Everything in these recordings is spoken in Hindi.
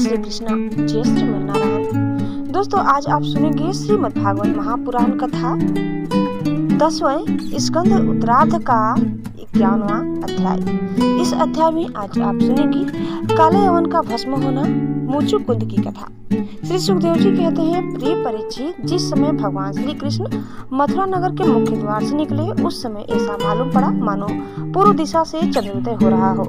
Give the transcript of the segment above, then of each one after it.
श्री कृष्णा, जय श्रीमन नारायण। दोस्तों, आज आप सुनेंगे श्रीमद् भागवत महापुराण कथा 10वें स्कंद उत्तरार्ध का 51वां अध्याय। इस अध्याय में आज आप सुनेंगी काले यवन का भस्म होना, मुचुकुंद की कथा। श्री सुखदेव जी कहते हैं, प्रिय परीक्षित, जिस समय भगवान श्री कृष्ण मथुरा नगर के मुख्य द्वार से निकले, उस समय ऐसा मालूम पड़ा मानो पूर्व दिशा से चंद्रोदय हो रहा हो।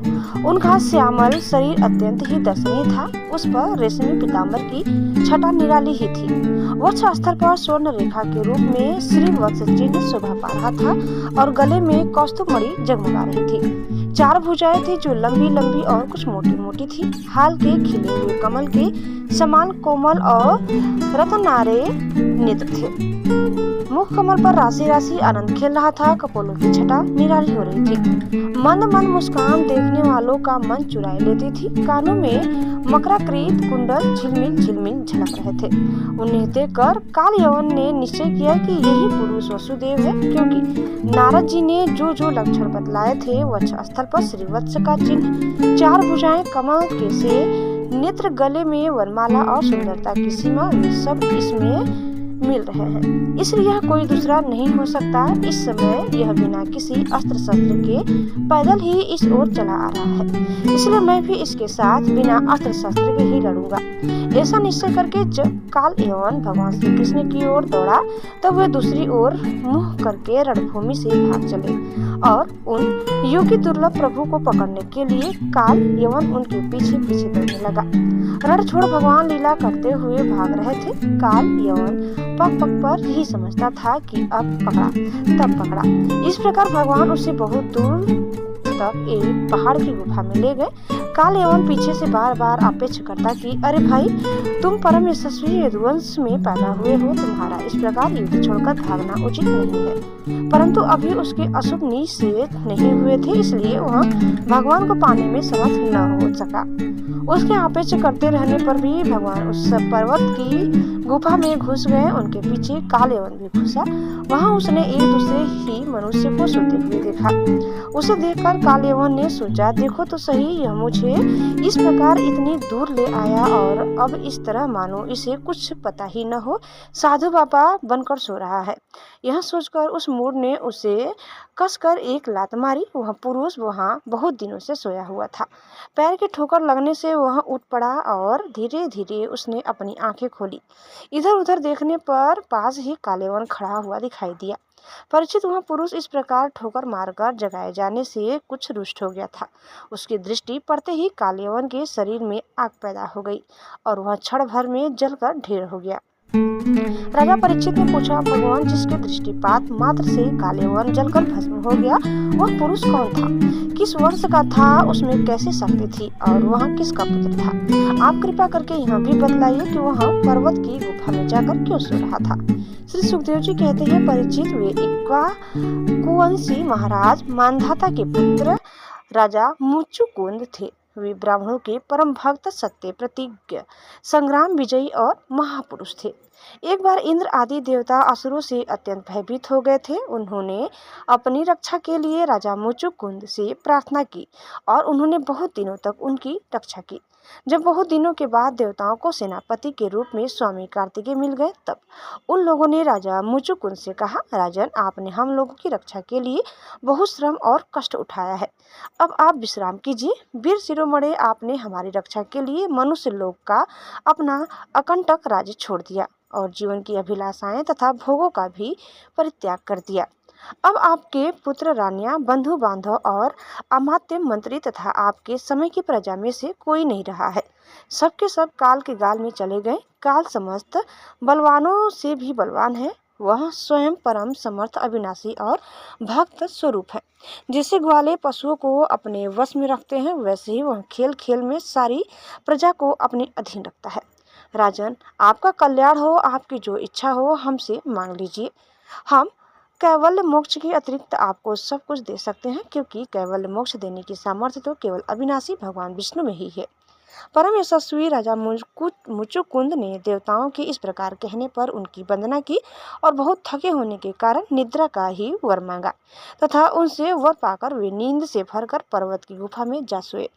उनका श्यामल शरीर अत्यंत ही दर्शनीय था। उस पर रेशमी पीताम्बर की छटा निराली ही थी। वक्ष स्थल पर स्वर्ण रेखा के रूप में श्री वत्स चिन्ह शोभा पा रहा था और गले में कौस्तुभ मणि जगमगा रही थी। 4 भुजाएं थी जो लंबी लंबी और कुछ मोटी मोटी थी। हाल के खिले हुए कमल के समान कोमल और रत्नारे नेत्र थे। मुख कमल पर राशि राशि आनंद खेल रहा था। कपोलों की छटा निराली हो रही थी। मंद मंद मुस्कान देखने वालों का मन चुराए लेती थी। कानों में मकराकृत कुंडल झिलमिल झिलमिल झलक रहे थे। उन्हें देखकर काल यवन ने निश्चय किया कि यही पुरुष वसुदेव है, क्योंकि नारद जी ने जो जो लक्षण बतलाए थे, वक्ष स्थल पर श्रीवत्स का चिन्ह, 4 भुजाएं, कमल के से नेत्र, गले में वरमाला और सुंदरता की सीमा, वे सब इसमें मिल रहे हैं। इसलिए यह कोई दूसरा नहीं हो सकता। इस समय यह बिना किसी अस्त्र शस्त्र के पैदल ही इस ओर चला आ रहा है, इसलिए मैं भी इसके साथ बिना अस्त्र शस्त्र के ही लड़ूंगा। ऐसा निश्चय करके जब काल यवन भगवान श्री कृष्ण की ओर दौड़ा, तब वे दूसरी ओर मुंह करके रणभूमि से भाग चले और उन योगी दुर्लभ प्रभु को पकड़ने के लिए काल यवन उनके पीछे पीछे दौड़ने लगा। रण छोड़ भगवान लीला करते हुए भाग रहे थे। काल यवन पग पग पर यही समझता था कि अब पकड़ा तब पकड़ा। इस प्रकार भगवान उसे बहुत दूर तक एक पहाड़ की गुफा में ले गए। काल यवन पीछे से बार बार अपेक्षा करता कि अरे भाई, तुम परम यशस्वी यदुवंश में पैदा हुए हो, तुम्हारा इस प्रकार युद्ध छोड़कर भागना उचित नहीं है। परंतु अभी उसके अशुभ निश्चय नहीं हुए थे, इसलिए वह भगवान को पाने में समर्थ न हो सका। उसके अपेक्षा करते रहने पर भी भगवान उस पर्वत की गुफा में घुस गए। उनके पीछे काल यवन भी घुसा। वहां उसने एक दूसरे ही मनुष्य को सोते हुए देखा। उसे देखकर काल यवन ने सोचा, देखो तो सही, यह मुझे इस प्रकार इतनी दूर ले आया और अब इस तरह मानो इसे कुछ पता ही न हो, साधु बाबा बनकर सो रहा है। यह सोचकर उस मूढ़ ने उसे कसकर एक लात मारी। वह पुरुष वहां बहुत दिनों से सोया हुआ था। पैर की ठोकर लगने से वह उठ पड़ा और धीरे धीरे उसने अपनी आंखें खोली। इधर उधर देखने पर पास ही काल यवन खड़ा हुआ दिखाई दिया। परिचित वह पुरुष इस प्रकार ठोकर मारकर जगाए जाने से कुछ रुष्ट हो गया था। उसकी दृष्टि पड़ते ही काल यवन के शरीर में आग पैदा हो गई और वह क्षण भर में जलकर ढेर हो गया। राजा परीक्षित ने पूछा, भगवान, जिसके दृष्टिपात मात्र से काल यवन जलकर भस्म हो गया, वह पुरुष कौन था? किस वंश का था? उसमें कैसी शक्ति थी और वह किसका पुत्र था? आप कृपा करके यह भी बतलाइए कि वह पर्वत की गुफा में जाकर क्यों सो रहा था। श्री सुखदेव जी कहते हैं, परीक्षित, वे इक्ष्वाकुवंशी महाराज मानधाता के पुत्र राजा मुचुकुंद थे। वे ब्राह्मणों के परम भक्त, सत्य प्रतिज्ञ, संग्राम विजयी और महापुरुष थे। एक बार इंद्र आदि देवता असुरों से अत्यंत भयभीत हो गए थे। उन्होंने अपनी रक्षा के लिए राजा मुचुकुंद से प्रार्थना की और उन्होंने बहुत दिनों तक उनकी रक्षा की। जब बहुत दिनों के बाद देवताओं को सेनापति के रूप में स्वामी कार्तिकेय मिल गए, तब उन लोगों ने राजा मुचुकुंद से कहा, राजन, आपने हम लोगों की रक्षा के लिए बहुत श्रम और कष्ट उठाया है। अब आप विश्राम कीजिए। वीर शिरोमणि, आपने हमारी रक्षा के लिए मनुष्य लोक का अपना अकंटक राज्य छोड़ दिया और जीवन की अभिलाषाएं तथा भोगों का भी परित्याग कर दिया। अब आपके पुत्र, रानियां, बंधु बांधव और अमात्य मंत्री तथा आपके समय की प्रजा में से कोई नहीं रहा है। सबके सब काल के गाल में चले गए। काल समस्त बलवानों से भी बलवान है। वह स्वयं परम समर्थ, अविनाशी और भक्त स्वरूप है। जैसे ग्वाले पशुओं को अपने वश में रखते हैं, वैसे ही वह खेल खेल में सारी प्रजा को अपने अधीन रखता है। राजन, आपका कल्याण हो, आपकी जो इच्छा हो हमसे मांग लीजिए। हम कैवल्य मोक्ष के अतिरिक्त आपको सब कुछ दे सकते हैं, क्योंकि कैवल्य मोक्ष देने की सामर्थ्य तो केवल अविनाशी भगवान विष्णु में ही है। परम यशस्वी राजा मुचुकुंद ने देवताओं के इस प्रकार कहने पर उनकी वंदना की और बहुत थके होने के कारण निद्रा का ही वर मांगा तथा उनसे वर पाकर वे नींद से भरकर पर्वत की गुफा में जा सोए।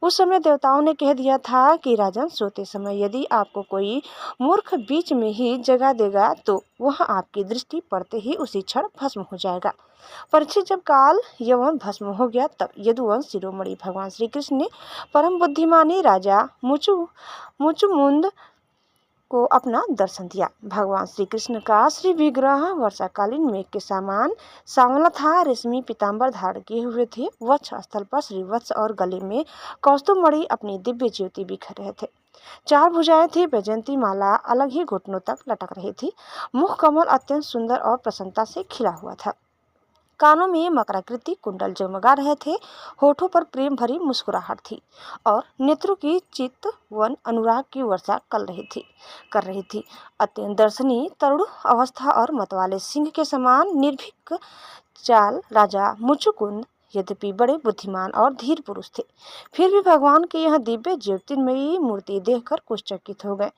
उस समय देवताओं ने कह दिया था कि राजन, सोते समय यदि आपको कोई मूर्ख बीच में ही जगा देगा तो वह आपकी दृष्टि पड़ते ही उसी क्षण भस्म हो जाएगा। परीक्षित, जब काल यवन भस्म हो गया तब यदुवंश शिरोमणि भगवान श्री कृष्ण ने परम बुद्धिमानी राजा मुचुमुंद को अपना दर्शन दिया। भगवान श्री कृष्ण का श्री विग्रह वर्षाकालीन मेघ के समान सांवला था, रेशमी पीताम्बर धारण किए हुए थे। वक्ष स्थल पर श्रीवत्स और गले में कौस्तुभमणि अपनी दिव्य ज्योति बिखर रहे थे। 4 भुजाएं थी, वैजयंती माला अलग ही घुटनों तक लटक रही थी। मुख कमल अत्यंत सुंदर और प्रसन्नता से खिला हुआ था। कानों में मकराकृति कुंडल जगमगा रहे थे। होठों पर प्रेम भरी मुस्कुराहट थी और नेत्रों की चितवन अनुराग की वर्षा कर रही थी। अत्यंत दर्शनीय तरुण अवस्था और मतवाले सिंह के समान निर्भीक चाल राजा मुचुकुंद यद्यपि बड़े बुद्धिमान और धीर पुरुष थे, फिर भी भगवान की यह दिव्य ज्योतिर्मयी मूर्ति देखकर कुछ चकित हो गए।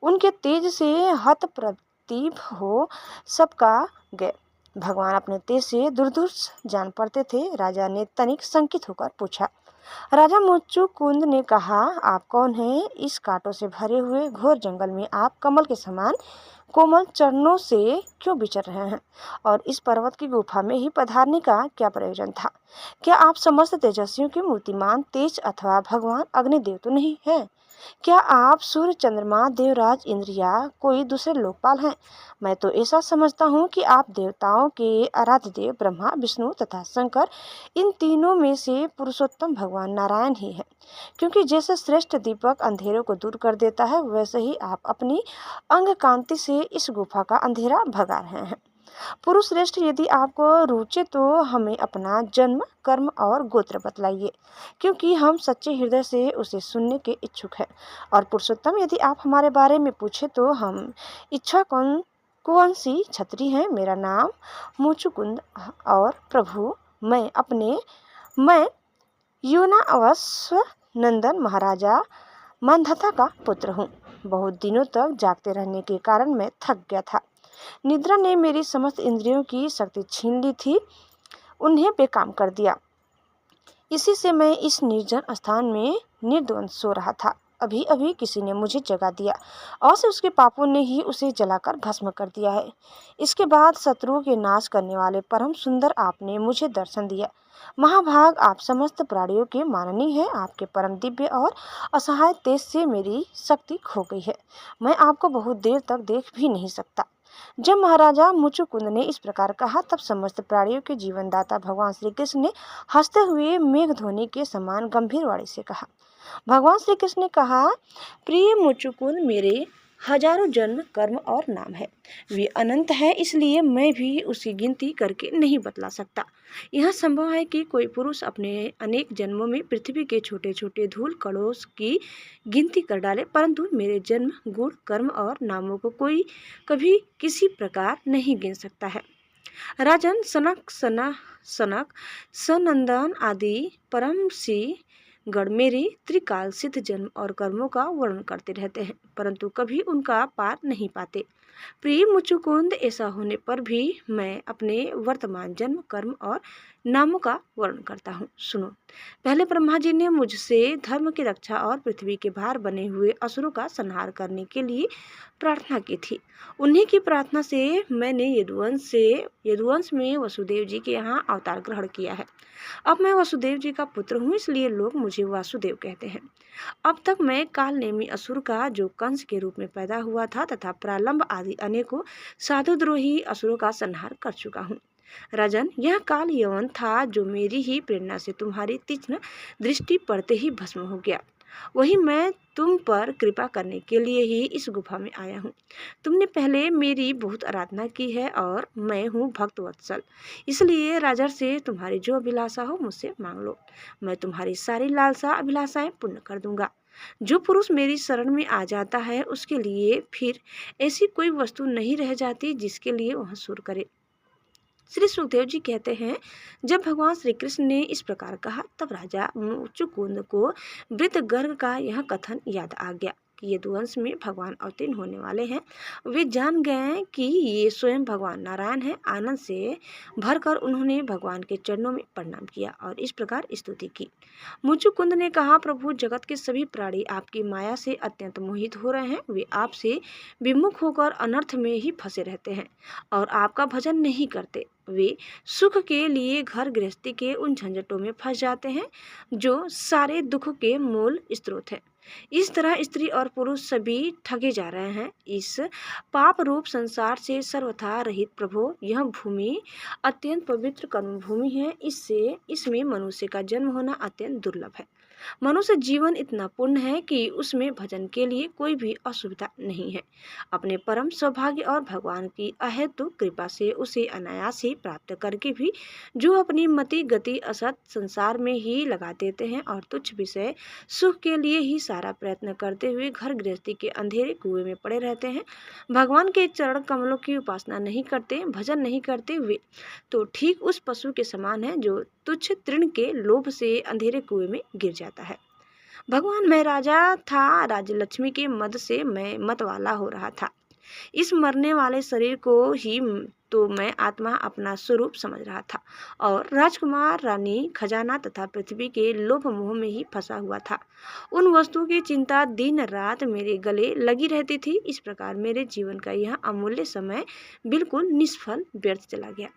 उनके तेज से हत प्रदीप हो सबका गए। भगवान अपने तेज से दूर दूर जान पड़ते थे। राजा ने तनिक शंकित होकर पूछा। राजा मुचुकुंद ने कहा, आप कौन हैं? इस कांटों से भरे हुए घोर जंगल में आप कमल के समान कोमल चरणों से क्यों विचर रहे हैं? और इस पर्वत की गुफा में ही पधारने का क्या प्रयोजन था? क्या आप समस्त तेजस्वियों के मूर्तिमान तेज अथवा भगवान अग्निदेव तो नहीं है? क्या आप सूर्य, चंद्रमा, देवराज, इंद्र या कोई दूसरे लोकपाल हैं? मैं तो ऐसा समझता हूँ कि आप देवताओं के आराध्य देव ब्रह्मा, विष्णु तथा शंकर, इन तीनों में से पुरुषोत्तम भगवान नारायण ही है। क्योंकि जैसे श्रेष्ठ दीपक अंधेरों को दूर कर देता है, वैसे ही आप अपनी अंग कांति से इस गुफा का अंधेरा भगा रहे हैं। पुरुष श्रेष्ठ, यदि आपको रुचे तो हमें अपना जन्म, कर्म और गोत्र बतलाइए, क्योंकि हम सच्चे हृदय से उसे सुनने के इच्छुक हैं। और पुरुषोत्तम, यदि आप हमारे बारे में पूछे तो हम इक्ष्वाकुवंशी क्षत्रिय हैं। मेरा नाम मुचुकुंद और प्रभु मैं युनावश्व नंदन महाराजा मांधाता का पुत्र हूँ। बहुत दिनों तक जागते रहने के कारण मैं थक गया था। निद्रा ने मेरी समस्त इंद्रियों की शक्ति छीन ली थी, उन्हें बेकाम कर दिया। इसी से मैं इस निर्जन स्थान में निर्द्वंद सो रहा था। अभी अभी किसी ने मुझे जगा दिया और से उसके पापों ने ही उसे जलाकर भस्म कर दिया है। इसके बाद शत्रुओं के नाश करने वाले परम सुंदर आपने मुझे दर्शन दिया। महाभाग, आप समस्त प्राणियों के माननीय हैं। आपके परम दिव्य और असहाय तेज से मेरी शक्ति खो गई है। मैं आपको बहुत देर तक देख भी नहीं सकता। जब महाराजा मुचुकुंद ने इस प्रकार कहा तब समस्त प्राणियों के जीवनदाता भगवान श्री कृष्ण ने हंसते हुए मेघध्वनि के समान गंभीर वाणी से कहा। भगवान श्री कृष्ण ने कहा, प्रिय मुचुकुंद, मेरे हजारों जन्म, कर्म और नाम है। वे अनंत है, इसलिए मैं भी उसकी गिनती करके नहीं बतला सकता। यह संभव है कि कोई पुरुष अपने अनेक जन्मों में पृथ्वी के छोटे छोटे धूल कणों की गिनती कर डाले, परंतु मेरे जन्म, गुण, कर्म और नामों को कोई कभी किसी प्रकार नहीं गिन सकता है। राजन, सनक, सनंदन आदि परम सी गण मेरे त्रिकाल सिद्ध जन्म और कर्मों का वर्णन करते रहते हैं, परंतु कभी उनका पार नहीं पाते। प्रिय मुचुकुंद, ऐसा होने पर भी मैं अपने वर्तमान जन्म, कर्म और नामों का वर्णन करता हूँ। सुनो। पहले ब्रह्मा जी ने मुझसे धर्म की रक्षा और पृथ्वी के भार बने हुए असुरों का संहार करने के लिए प्रार्थना की थी। उन्हीं की प्रार्थना से मैंने यदुवंश में वसुदेव जी के यहाँ अवतार ग्रहण किया है। अब मैं वसुदेव जी का पुत्र हूँ, इसलिए लोग मुझे वासुदेव कहते हैं। अब तक मैं कालनेमी असुर का, जो कंस के रूप में पैदा हुआ था, तथा प्रालंब आदि अनेकों साधुद्रोही असुरों का संहार कर चुका हूँ। राजन, यह काल यवन था जो मेरी ही प्रेरणा से तुम्हारी तीक्ष्ण दृष्टि पड़ते ही भस्म हो गया। वही मैं तुम पर कृपा करने के लिए ही इस गुफा में आया हूँ। तुमने पहले मेरी बहुत आराधना की है और मैं हूँ भक्त वत्सल, इसलिए राजा से तुम्हारी जो अभिलाषा हो मुझसे मांग लो। मैं तुम्हारी सारी लालसा अभिलाषाएं पूर्ण कर दूंगा। जो पुरुष मेरी शरण में आ जाता है उसके लिए फिर ऐसी कोई वस्तु नहीं रह जाती जिसके लिए वह सुर करे। श्री सुखदेव जी कहते हैं, जब भगवान श्री कृष्ण ने इस प्रकार कहा तब राजा मुचुकुंद को वृत्त गर्ग का यह कथन याद आ गया कि यदुवंश में भगवान अवतीर्ण होने वाले हैं। वे जान गए कि ये स्वयं भगवान नारायण हैं। आनंद से भरकर उन्होंने भगवान के चरणों में प्रणाम किया और इस प्रकार स्तुति की। मुचुकुंद ने कहा, प्रभु, जगत के सभी प्राणी आपकी माया से अत्यंत मोहित हो रहे हैं। वे आपसे विमुख होकर अनर्थ में ही फंसे रहते हैं और आपका भजन नहीं करते। वे सुख के लिए घर गृहस्थी के उन झंझटों में फंस जाते हैं जो सारे दुख के मूल स्रोत है। इस तरह स्त्री और पुरुष सभी ठगे जा रहे हैं। इस पाप रूप संसार से सर्वथा रहित प्रभु, यह भूमि अत्यंत पवित्र कर्म भूमि है। इसमें मनुष्य का जन्म होना अत्यंत दुर्लभ है। मनुष्य जीवन इतना पूर्ण है कि उसमें भजन के लिए कोई भी असुविधा नहीं है। अपने परम सौभाग्य और भगवान की अहेतुक कृपा से उसे अनायास ही प्राप्त करके भी जो अपनी मति गति असत संसार में ही लगा देते हैं और तुच्छ विषय सुख के लिए ही सारा प्रयत्न करते हुए घर गृहस्थी के अंधेरे कुएं में पड़े रहते हैं, भगवान के चरण कमलों की उपासना नहीं करते, भजन नहीं करते, वे तो ठीक उस पशु के समान है जो तुच्छ तृण के लोभ से अंधेरे कुएं में गिर जाता है। भगवान, मैं राजा था, राजलक्ष्मी के मद से मैं मत वाला हो रहा था। इस मरने वाले शरीर को ही तो मैं आत्मा अपना स्वरूप समझ रहा था और राजकुमार, रानी, खजाना तथा पृथ्वी के लोभ मोह में ही फंसा हुआ था। उन वस्तुओं की चिंता दिन रात मेरे गले लगी रहती थी। इस प्रकार मेरे जीवन का यह अमूल्य समय बिल्कुल निष्फल व्यर्थ चला गया।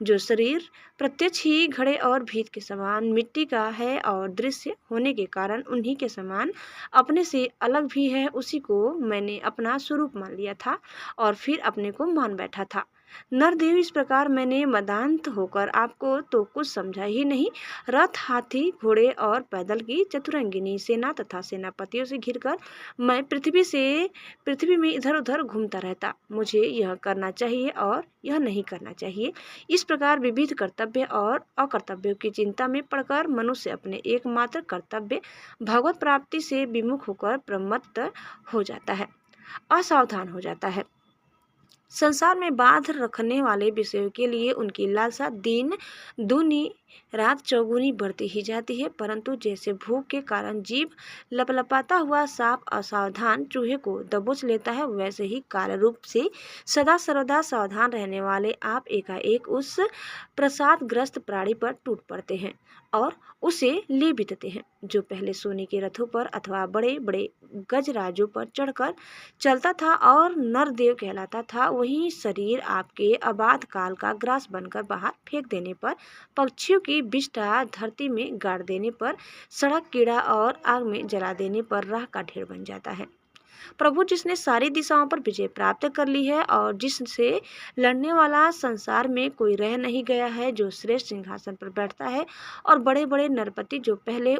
जो शरीर प्रत्यक्ष ही घड़े और भीत के समान मिट्टी का है और दृश्य होने के कारण उन्हीं के समान अपने से अलग भी है, उसी को मैंने अपना स्वरूप मान लिया था और फिर अपने को मान बैठा था। नरदेव, इस प्रकार मैंने मदांत होकर आपको तो कुछ समझा ही नहीं। रथ, हाथी, घोड़े और पैदल की चतुरंगिनी सेना तथा सेनापतियों से घिरकर मैं पृथ्वी में इधर उधर घूमता रहता। मुझे यह करना चाहिए और यह नहीं करना चाहिए, इस प्रकार विविध कर्तव्य और अकर्तव्यों की चिंता में पड़कर मनुष्य अपने एकमात्र कर्तव्य भगवत प्राप्ति से विमुख होकर प्रमत्त हो जाता है, असावधान हो जाता है। संसार में बाध रखने वाले विषयों के लिए उनकी लालसा दिन दूनी रात चौगुनी बढ़ती ही जाती है, परंतु जैसे भूख के कारण जीभ लपलपाता हुआ सांप असावधान चूहे को दबोच लेता है, वैसे ही काल रूप से सदा सर्वदा सावधान रहने वाले आप एकाएक उस प्रसादग्रस्त प्राणी पर टूट पड़ते हैं और उसे ले बितते हैं। जो पहले सोने के रथों पर अथवा बड़े बड़े गजराजों पर चढ़कर चलता था और नरदेव कहलाता था, वही शरीर आपके अबाध काल का ग्रास बनकर बाहर फेंक देने पर, पक्षियों की विष्ठा धरती में गाड़ देने पर, सड़क कीड़ा और आग में जला देने पर राख का ढेर बन जाता है। प्रभु, जिसने सारी दिशाओं पर विजय प्राप्त कर ली है और जिससे लड़ने वाला संसार में कोई रह नहीं गया है, जो श्रेष्ठ सिंहासन पर बैठता है और बड़े बड़े नरपति जो पहले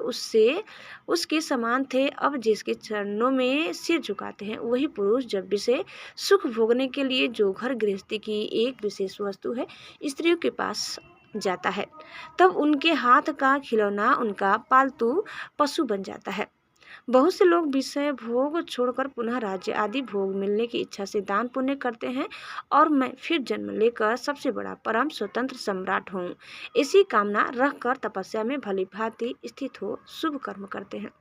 उसके समान थे अब जिसके चरणों में सिर झुकाते हैं, वही पुरुष जब विषय सुख भोगने के लिए जो घर गृहस्थी की एक विशेष वस्तु है स्त्रियों के पास जाता है, तब उनके हाथ का खिलौना उनका पालतू पशु बन जाता है। बहुत से लोग विषय भोग छोड़कर पुनः राज्य आदि भोग मिलने की इच्छा से दान पुण्य करते हैं और मैं फिर जन्म लेकर सबसे बड़ा परम स्वतंत्र सम्राट हूँ, ऐसी कामना रखकर तपस्या में भली भांति स्थित हो शुभ कर्म करते हैं।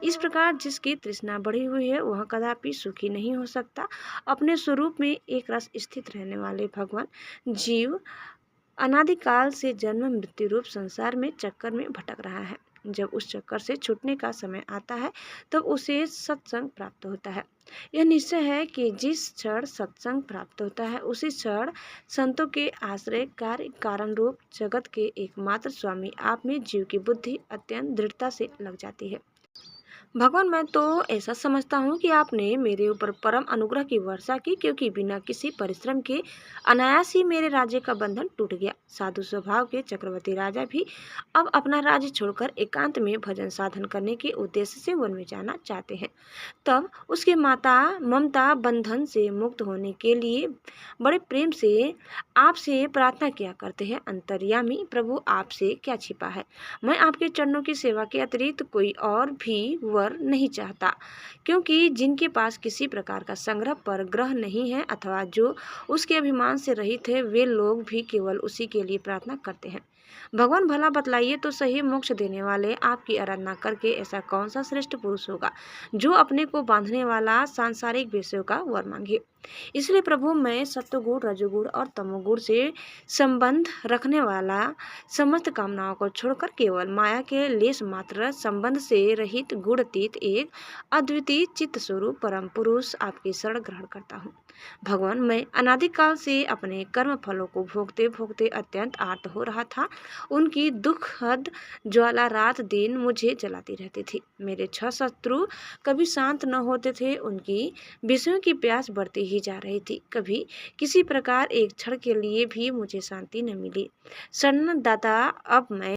इस प्रकार जिसकी तृष्णा बढ़ी हुई है वह कदापि सुखी नहीं हो सकता। अपने स्वरूप में एक रस स्थित रहने वाले भगवान जीव अनादिकाल से जन्म मृत्यु रूप संसार में चक्कर में भटक रहा है। जब उस चक्कर से छूटने का समय आता है तब उसे सत्संग प्राप्त होता है। यह निश्चय है कि जिस क्षण सत्संग प्राप्त होता है उसी क्षण संतों के आश्रय कार्य कारण रूप जगत के एकमात्र स्वामी आप में जीव की बुद्धि अत्यंत दृढ़ता से लग जाती है। भगवान, मैं तो ऐसा समझता हूँ कि आपने मेरे ऊपर परम अनुग्रह की वर्षा की, क्योंकि बिना किसी परिश्रम के अनायास ही मेरे राज्य का बंधन टूट गया। साधु स्वभाव के चक्रवर्ती राजा भी अब अपना राज्य छोड़कर एकांत में भजन साधन करने के उद्देश्य से वन में जाना चाहते हैं। तब उसके माता ममता बंधन से मुक्त होने के लिए बड़े प्रेम से आपसे प्रार्थना किया करते हैं, अंतर्यामी प्रभु, आपसे क्या छिपा है? मैं आपके चरणों की सेवा के अतिरिक्त कोई और भी वर पर नहीं चाहता, क्योंकि जिनके पास किसी प्रकार का संग्रह पर ग्रह नहीं है अथवा जो उसके अभिमान से रहित है, वे लोग भी केवल उसी के लिए प्रार्थना करते हैं। भगवान भला बतलाइए तो सही, मोक्ष देने वाले आपकी आराधना करके ऐसा कौन सा श्रेष्ठ पुरुष होगा जो अपने को बांधने वाला सांसारिक विषयों का वर मांगे। इसलिए प्रभु, मैं सत्वगुण, रजोगुण और तमोगुण से संबंध रखने वाला समस्त कामनाओं को छोड़कर केवल माया के लेश मात्र संबंध से रहित गुणातीत एक अद्वितीय चित्त स्वरूप परम पुरुष आपकी शरण ग्रहण करता हूँ। भगवान, मैं अनादिकाल से अपने कर्म फलों को भोगते भोगते अत्यंत आर्त हो रहा था। उनकी दुखद ज्वाला रात दिन मुझे जलाती रहती थी। मेरे 6 शत्रु कभी शांत न होते थे। उनकी विषयों की प्यास बढ़ती ही जा रही थी। कभी किसी प्रकार एक क्षण के लिए भी मुझे शांति न मिली। शरण दाता, अब मैं